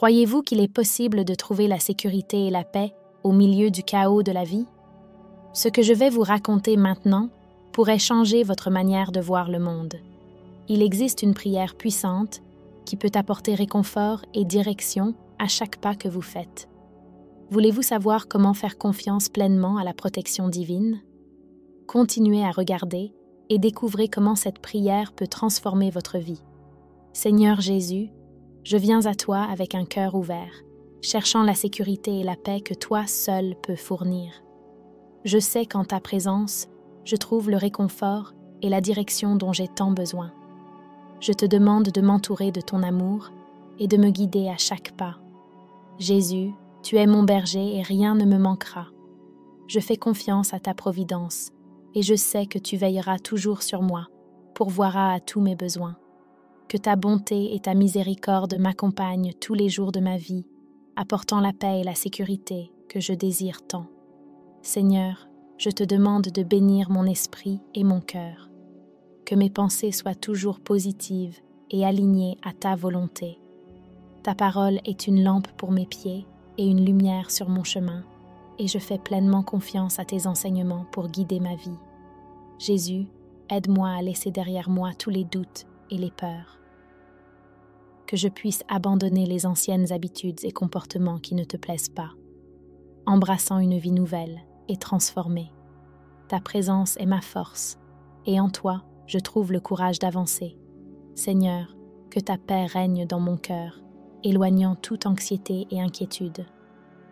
Croyez-vous qu'il est possible de trouver la sécurité et la paix au milieu du chaos de la vie? Ce que je vais vous raconter maintenant pourrait changer votre manière de voir le monde. Il existe une prière puissante qui peut apporter réconfort et direction à chaque pas que vous faites. Voulez-vous savoir comment faire confiance pleinement à la protection divine? Continuez à regarder et découvrez comment cette prière peut transformer votre vie. Seigneur Jésus, je viens à toi avec un cœur ouvert, cherchant la sécurité et la paix que toi seul peux fournir. Je sais qu'en ta présence, je trouve le réconfort et la direction dont j'ai tant besoin. Je te demande de m'entourer de ton amour et de me guider à chaque pas. Jésus, tu es mon berger et rien ne me manquera. Je fais confiance à ta providence et je sais que tu veilleras toujours sur moi, pourvoiras à tous mes besoins. Que ta bonté et ta miséricorde m'accompagnent tous les jours de ma vie, apportant la paix et la sécurité que je désire tant. Seigneur, je te demande de bénir mon esprit et mon cœur. Que mes pensées soient toujours positives et alignées à ta volonté. Ta parole est une lampe pour mes pieds et une lumière sur mon chemin, et je fais pleinement confiance à tes enseignements pour guider ma vie. Jésus, aide-moi à laisser derrière moi tous les doutes et les peurs. Que je puisse abandonner les anciennes habitudes et comportements qui ne te plaisent pas, embrassant une vie nouvelle et transformée. Ta présence est ma force, et en toi, je trouve le courage d'avancer. Seigneur, que ta paix règne dans mon cœur, éloignant toute anxiété et inquiétude.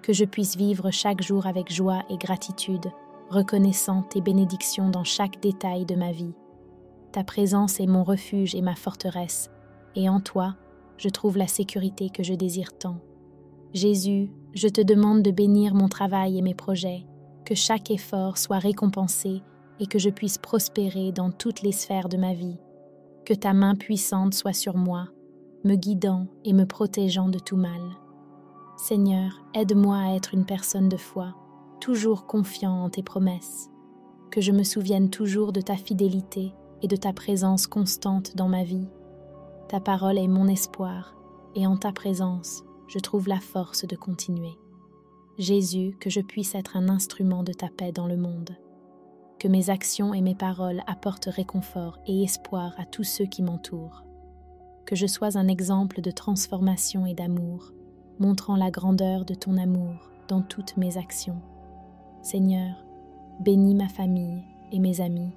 Que je puisse vivre chaque jour avec joie et gratitude, reconnaissant tes bénédictions dans chaque détail de ma vie. Ta présence est mon refuge et ma forteresse, et en toi, je trouve la sécurité que je désire tant. Jésus, je te demande de bénir mon travail et mes projets, que chaque effort soit récompensé et que je puisse prospérer dans toutes les sphères de ma vie. Que ta main puissante soit sur moi, me guidant et me protégeant de tout mal. Seigneur, aide-moi à être une personne de foi, toujours confiant en tes promesses. Que je me souvienne toujours de ta fidélité et de ta présence constante dans ma vie. Ta parole est mon espoir, et en ta présence, je trouve la force de continuer. Jésus, que je puisse être un instrument de ta paix dans le monde. Que mes actions et mes paroles apportent réconfort et espoir à tous ceux qui m'entourent. Que je sois un exemple de transformation et d'amour, montrant la grandeur de ton amour dans toutes mes actions. Seigneur, bénis ma famille et mes amis,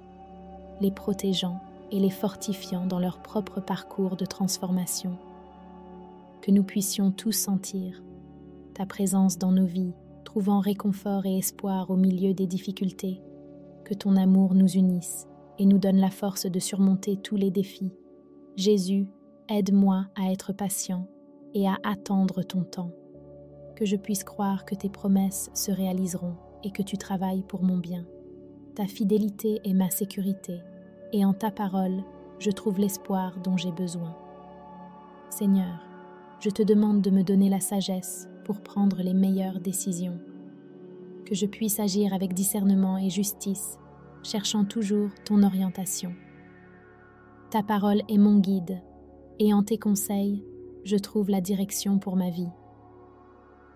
les protégeant et les fortifiant dans leur propre parcours de transformation. Que nous puissions tous sentir ta présence dans nos vies, trouvant réconfort et espoir au milieu des difficultés. Que ton amour nous unisse et nous donne la force de surmonter tous les défis. Jésus, aide-moi à être patient et à attendre ton temps. Que je puisse croire que tes promesses se réaliseront et que tu travailles pour mon bien. Ta fidélité est ma sécurité, et en ta parole, je trouve l'espoir dont j'ai besoin. Seigneur, je te demande de me donner la sagesse pour prendre les meilleures décisions. Que je puisse agir avec discernement et justice, cherchant toujours ton orientation. Ta parole est mon guide, et en tes conseils, je trouve la direction pour ma vie.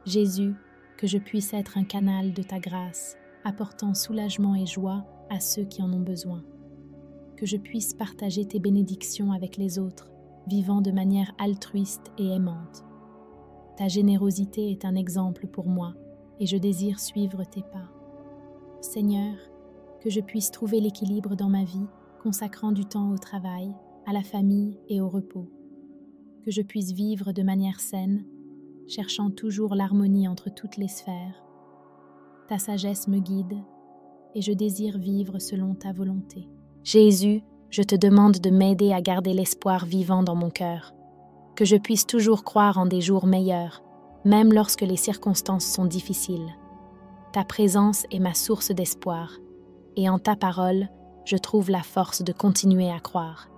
Jésus, que je puisse être un canal de ta grâce, apportant soulagement et joie à ceux qui en ont besoin. Que je puisse partager tes bénédictions avec les autres, vivant de manière altruiste et aimante. Ta générosité est un exemple pour moi, et je désire suivre tes pas. Seigneur, que je puisse trouver l'équilibre dans ma vie, consacrant du temps au travail, à la famille et au repos. Que je puisse vivre de manière saine, cherchant toujours l'harmonie entre toutes les sphères. Ta sagesse me guide, et je désire vivre selon ta volonté. Jésus, je te demande de m'aider à garder l'espoir vivant dans mon cœur, que je puisse toujours croire en des jours meilleurs, même lorsque les circonstances sont difficiles. Ta présence est ma source d'espoir, et en ta parole, je trouve la force de continuer à croire.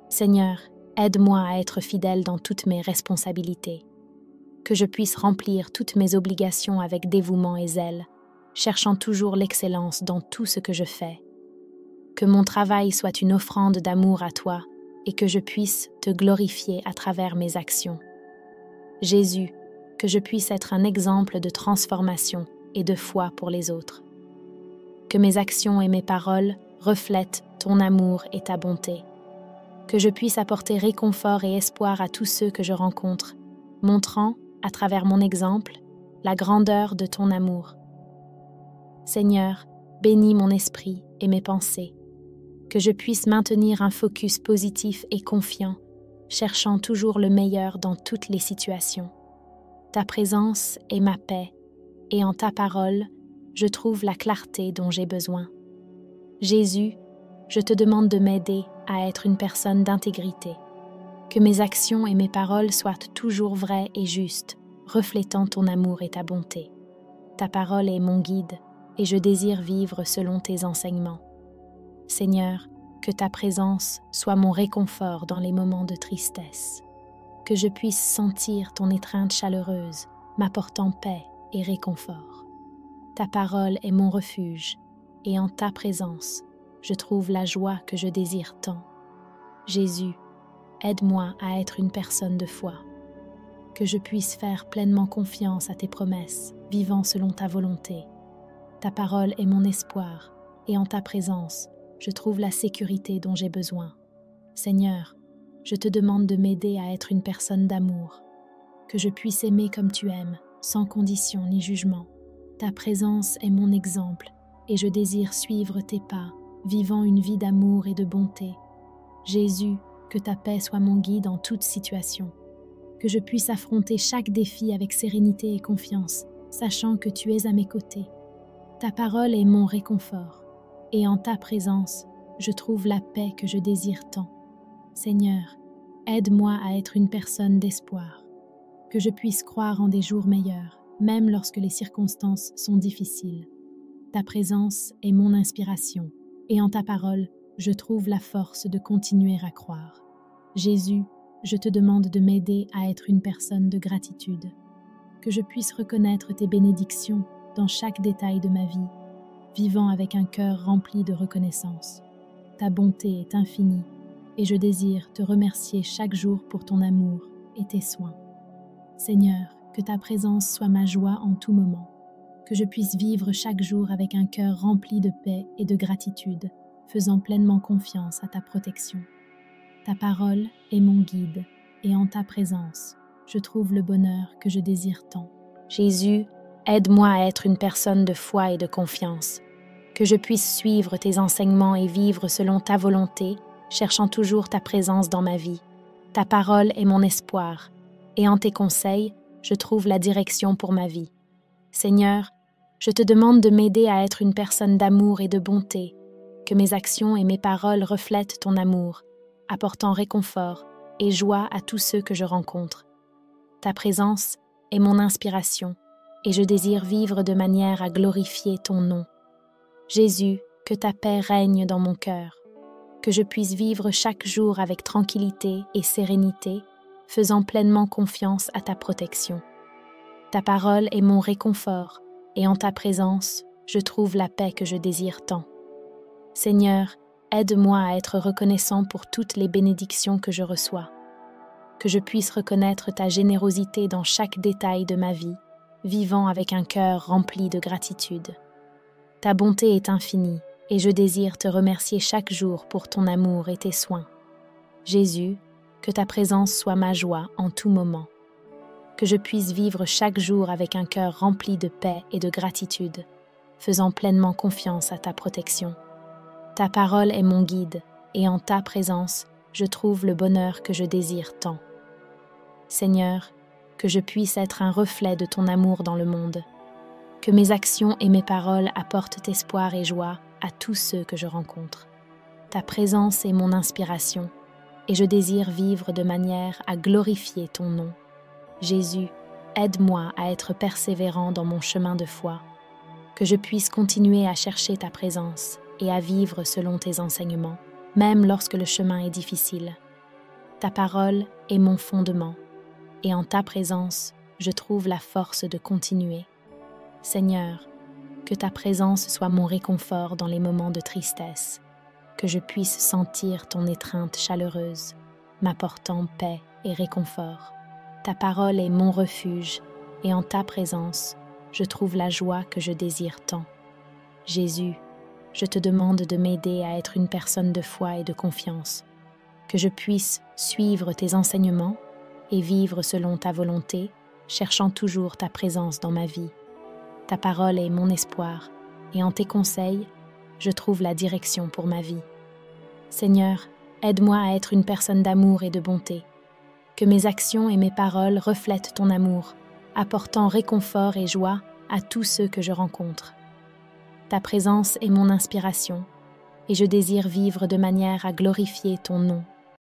Seigneur, aide-moi à être fidèle dans toutes mes responsabilités, que je puisse remplir toutes mes obligations avec dévouement et zèle, cherchant toujours l'excellence dans tout ce que je fais. Que mon travail soit une offrande d'amour à toi et que je puisse te glorifier à travers mes actions. Jésus, que je puisse être un exemple de transformation et de foi pour les autres. Que mes actions et mes paroles reflètent ton amour et ta bonté. Que je puisse apporter réconfort et espoir à tous ceux que je rencontre, montrant, à travers mon exemple, la grandeur de ton amour. Seigneur, bénis mon esprit et mes pensées. Que je puisse maintenir un focus positif et confiant, cherchant toujours le meilleur dans toutes les situations. Ta présence est ma paix, et en ta parole, je trouve la clarté dont j'ai besoin. Jésus, je te demande de m'aider à être une personne d'intégrité. Que mes actions et mes paroles soient toujours vraies et justes, reflétant ton amour et ta bonté. Ta parole est mon guide, et je désire vivre selon tes enseignements. Seigneur, que ta présence soit mon réconfort dans les moments de tristesse. Que je puisse sentir ton étreinte chaleureuse, m'apportant paix et réconfort. Ta parole est mon refuge, et en ta présence, je trouve la joie que je désire tant. Jésus, aide-moi à être une personne de foi. Que je puisse faire pleinement confiance à tes promesses, vivant selon ta volonté. Ta parole est mon espoir, et en ta présence, je trouve la sécurité dont j'ai besoin. Seigneur, je te demande de m'aider à être une personne d'amour. Que je puisse aimer comme tu aimes, sans condition ni jugement. Ta présence est mon exemple, et je désire suivre tes pas, vivant une vie d'amour et de bonté. Jésus, que ta paix soit mon guide en toute situation. Que je puisse affronter chaque défi avec sérénité et confiance, sachant que tu es à mes côtés. Ta parole est mon réconfort, et en ta présence, je trouve la paix que je désire tant. Seigneur, aide-moi à être une personne d'espoir. Que je puisse croire en des jours meilleurs, même lorsque les circonstances sont difficiles. Ta présence est mon inspiration, et en ta parole, je trouve la force de continuer à croire. Jésus, je te demande de m'aider à être une personne de gratitude. Que je puisse reconnaître tes bénédictions dans chaque détail de ma vie, vivant avec un cœur rempli de reconnaissance. Ta bonté est infinie, et je désire te remercier chaque jour pour ton amour et tes soins. Seigneur, que ta présence soit ma joie en tout moment, que je puisse vivre chaque jour avec un cœur rempli de paix et de gratitude, faisant pleinement confiance à ta protection. Ta parole est mon guide, et en ta présence, je trouve le bonheur que je désire tant. Jésus, aide-moi à être une personne de foi et de confiance, que je puisse suivre tes enseignements et vivre selon ta volonté, cherchant toujours ta présence dans ma vie. Ta parole est mon espoir, et en tes conseils, je trouve la direction pour ma vie. Seigneur, je te demande de m'aider à être une personne d'amour et de bonté, que mes actions et mes paroles reflètent ton amour, apportant réconfort et joie à tous ceux que je rencontre. Ta présence est mon inspiration, et je désire vivre de manière à glorifier ton nom. Jésus, que ta paix règne dans mon cœur, que je puisse vivre chaque jour avec tranquillité et sérénité, faisant pleinement confiance à ta protection. Ta parole est mon réconfort, et en ta présence, je trouve la paix que je désire tant. Seigneur, aide-moi à être reconnaissant pour toutes les bénédictions que je reçois, que je puisse reconnaître ta générosité dans chaque détail de ma vie, vivant avec un cœur rempli de gratitude. Ta bonté est infinie, et je désire te remercier chaque jour pour ton amour et tes soins. Jésus, que ta présence soit ma joie en tout moment, que je puisse vivre chaque jour avec un cœur rempli de paix et de gratitude, faisant pleinement confiance à ta protection. Ta parole est mon guide, et en ta présence, je trouve le bonheur que je désire tant. Seigneur, que je puisse être un reflet de ton amour dans le monde, que mes actions et mes paroles apportent espoir et joie à tous ceux que je rencontre. Ta présence est mon inspiration, et je désire vivre de manière à glorifier ton nom. Jésus, aide-moi à être persévérant dans mon chemin de foi, que je puisse continuer à chercher ta présence et à vivre selon tes enseignements, même lorsque le chemin est difficile. Ta parole est mon fondement, et en ta présence, je trouve la force de continuer. Seigneur, que ta présence soit mon réconfort dans les moments de tristesse, que je puisse sentir ton étreinte chaleureuse, m'apportant paix et réconfort. Ta parole est mon refuge, et en ta présence, je trouve la joie que je désire tant. Jésus, je te demande de m'aider à être une personne de foi et de confiance, que je puisse suivre tes enseignements et vivre selon ta volonté, cherchant toujours ta présence dans ma vie. Ta parole est mon espoir, et en tes conseils, je trouve la direction pour ma vie. Seigneur, aide-moi à être une personne d'amour et de bonté, que mes actions et mes paroles reflètent ton amour, apportant réconfort et joie à tous ceux que je rencontre. Ta présence est mon inspiration, et je désire vivre de manière à glorifier ton nom